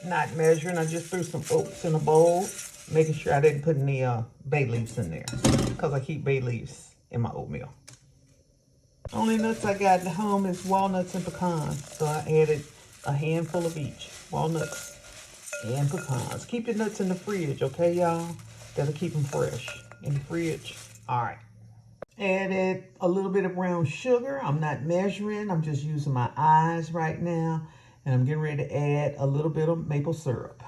Not measuring. I just threw some oats in a bowl, making sure I didn't put any bay leaves in there because I keep bay leaves in my oatmeal. Only nuts I got at home is walnuts and pecans, so I added a handful of each. Walnuts and pecans. Keep your nuts in the fridge, okay, y'all? That'll keep them fresh in the fridge. All right. Added a little bit of brown sugar. I'm not measuring. I'm just using my eyes right now. And I'm getting ready to add a little bit of maple syrup.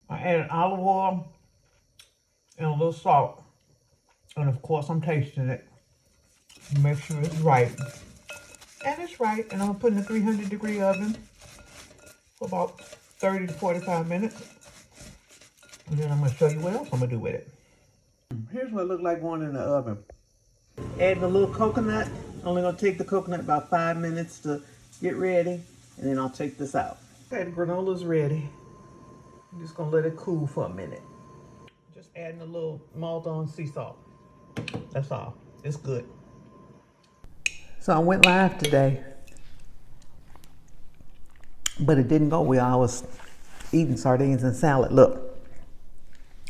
I added olive oil and a little salt. And of course, I'm tasting it. Make sure it's right. And it's right. And I'm going to put in a 300-degree oven for about 30 to 45 minutes. And then I'm going to show you what else I'm going to do with it. Here's what it looks like going in the oven. Adding a little coconut. Only going to take the coconut about 5 minutes to get ready. And then I'll take this out. Okay, the granola's ready. I'm just going to let it cool for a minute. Just adding a little malt-on sea salt. That's all. It's good. So I went live today. But it didn't go well. I was eating sardines and salad. Look,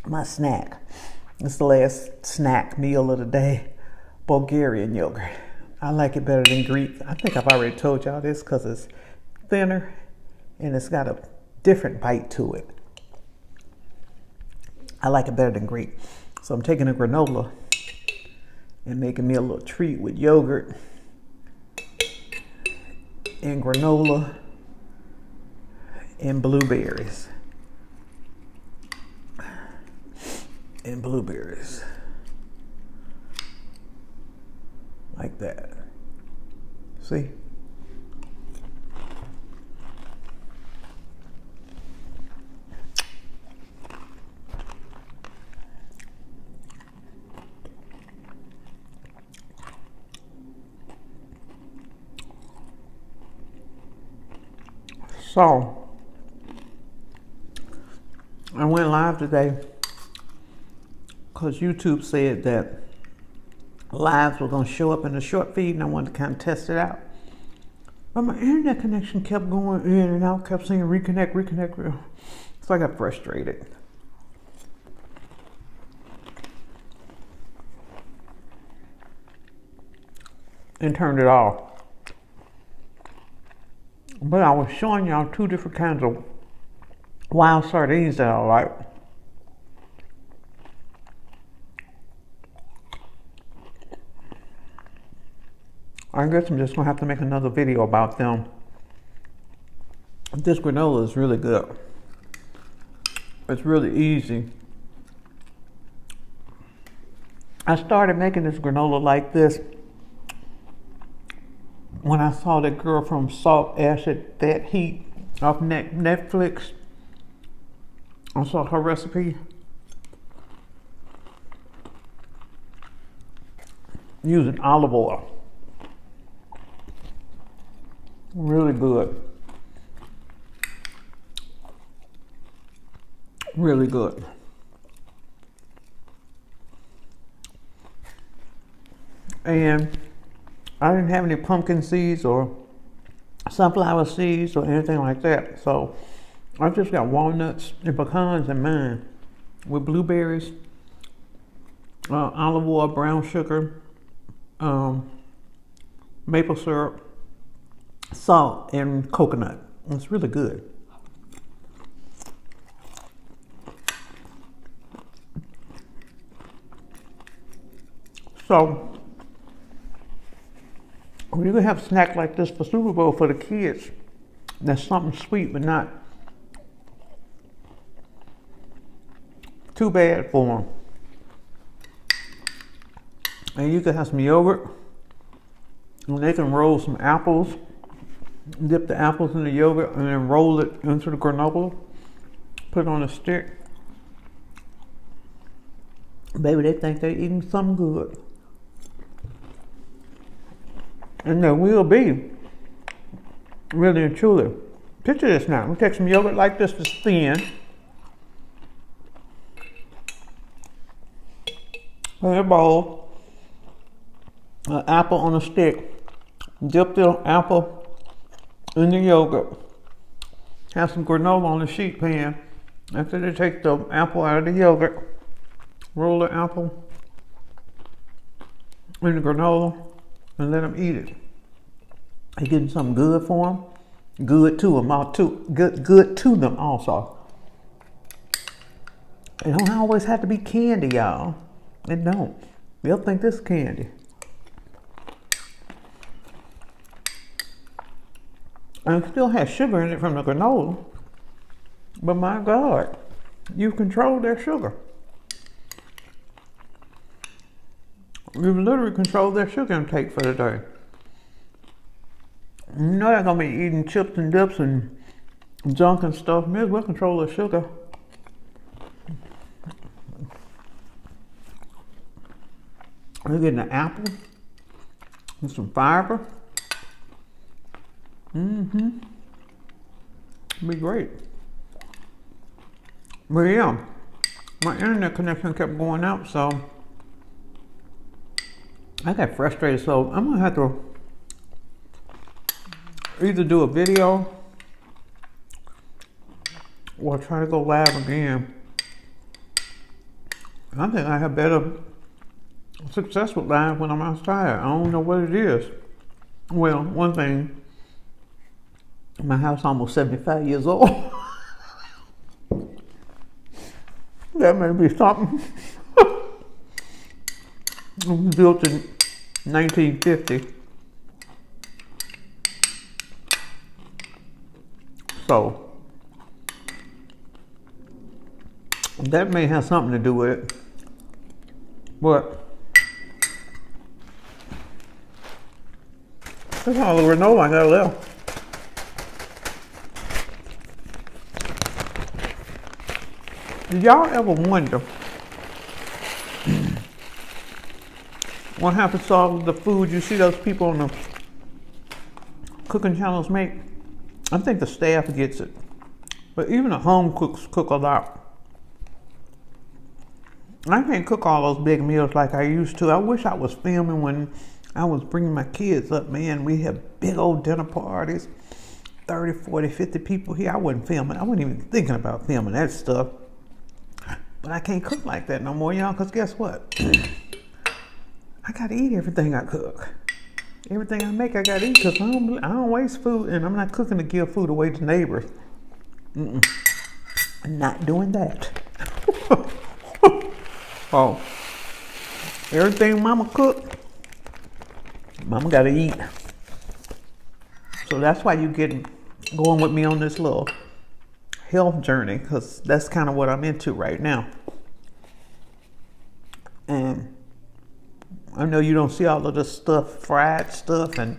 my snack. It's the last snack meal of the day. Bulgarian yogurt. I like it better than Greek. I think I've already told y'all this because it's thinner and it's got a different bite to it. I like it better than Greek. So I'm taking a granola and making me a little treat with yogurt and granola and blueberries. And blueberries. Like that. See? So, I went live today because YouTube said that lives were going to show up in the short feed, and I wanted to kind of test it out. But my internet connection kept going in and out, kept saying reconnect, reconnect. So I got frustrated. And turned it off. But I was showing y'all two different kinds of wild sardines that I like. I guess I'm just gonna have to make another video about them. This granola is really good. It's really easy. I started making this granola like this when I saw that girl from Salt, Acid, Fat, Heat off Netflix. I saw her recipe using olive oil. Really good. Really good. And I didn't have any pumpkin seeds or sunflower seeds or anything like that. So I just got walnuts and pecans in mine with blueberries, olive oil, brown sugar, maple syrup, salt, and coconut. It's really good. So when you have a snack like this for Super Bowl for the kids, that's something sweet but not too bad for them. And you can have some yogurt, and they can roll some apples, dip the apples in the yogurt, and then roll it into the granola, put it on a stick. Baby, they think they're eating something good. And there will be, really and truly. Picture this now. We take some yogurt like this that's thin. In a bowl. An apple on a stick. Dip the apple in the yogurt. have some granola on the sheet pan. After they take the apple out of the yogurt, roll the apple in the granola and let them eat it. They're getting something good for them. Good to them, good to them also. It don't always have to be candy, y'all. It don't. They'll think this is candy. And it still has sugar in it from the granola. But my God, you control their sugar. You literally control their sugar intake for the day. You know they're gonna be eating chips and dips and junk and stuff. May as well control their sugar. We're getting an apple and some fiber. Be great. But yeah, my internet connection kept going out, so I got frustrated. So I'm gonna have to either do a video or try to go live again. I think I have better success with live when I'm outside. I don't know what it is. Well, one thing, my house almost 75 years old. That may be something. It was built in 1950. So that may have something to do with it. But that's all the granola I got left. Did y'all ever wonder what happens to all the food you see those people on the cooking channels make? I think the staff gets it, but even the home cooks cook a lot. I can't cook all those big meals like I used to. I wish I was filming when I was bringing my kids up, man. We had big old dinner parties, 30, 40, 50 people here. I wasn't filming. I wasn't even thinking about filming that stuff. But I can't cook like that no more, y'all, because guess what? I got to eat everything I cook. Everything I make, I got to eat, because I don't waste food, and I'm not cooking to give food away to neighbors. I'm not doing that. Oh, everything mama cook, mama gotta eat. So that's why you get going with me on this little health journey, because that's kind of what I'm into right now. And I know you don't see all of this stuff, fried stuff and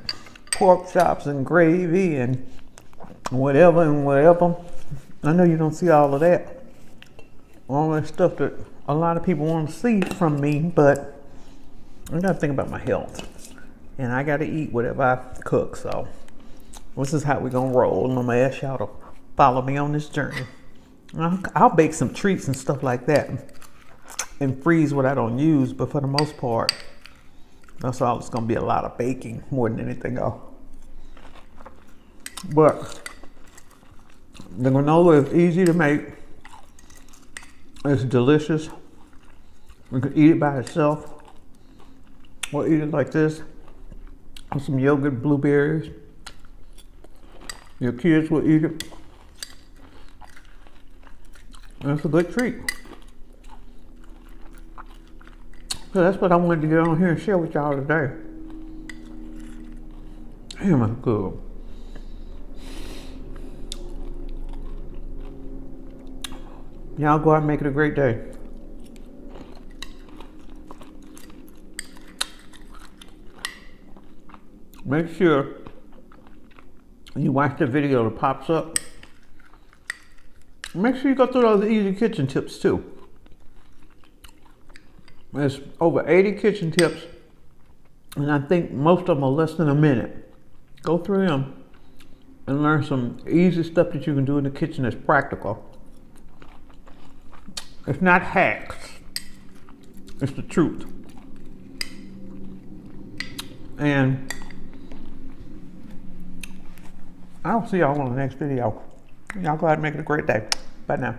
pork chops and gravy and whatever and whatever. I know you don't see all of that. All that stuff that a lot of people want to see from me, but I gotta think about my health. And I gotta eat whatever I cook, so this is how we're gonna roll. And I'm gonna ask y'all to follow me on this journey. I'll bake some treats and stuff like that and freeze what I don't use, but for the most part, that's all. It's gonna be a lot of baking more than anything else. But the granola is easy to make. It's delicious. You can eat it by itself or eat it like this with some yogurt, blueberries. Your kids will eat it. And it's a good treat. So that's what I wanted to get on here and share with y'all today. Damn, that's good. Y'all go out and make it a great day. Make sure you watch the video that pops up. Make sure you go through those easy kitchen tips too. There's over 80 kitchen tips, and I think most of them are less than a minute. Go through them and learn some easy stuff that you can do in the kitchen that's practical. It's not hacks. It's the truth. And I'll see y'all on the next video. Y'all go ahead and make it a great day. Bye now.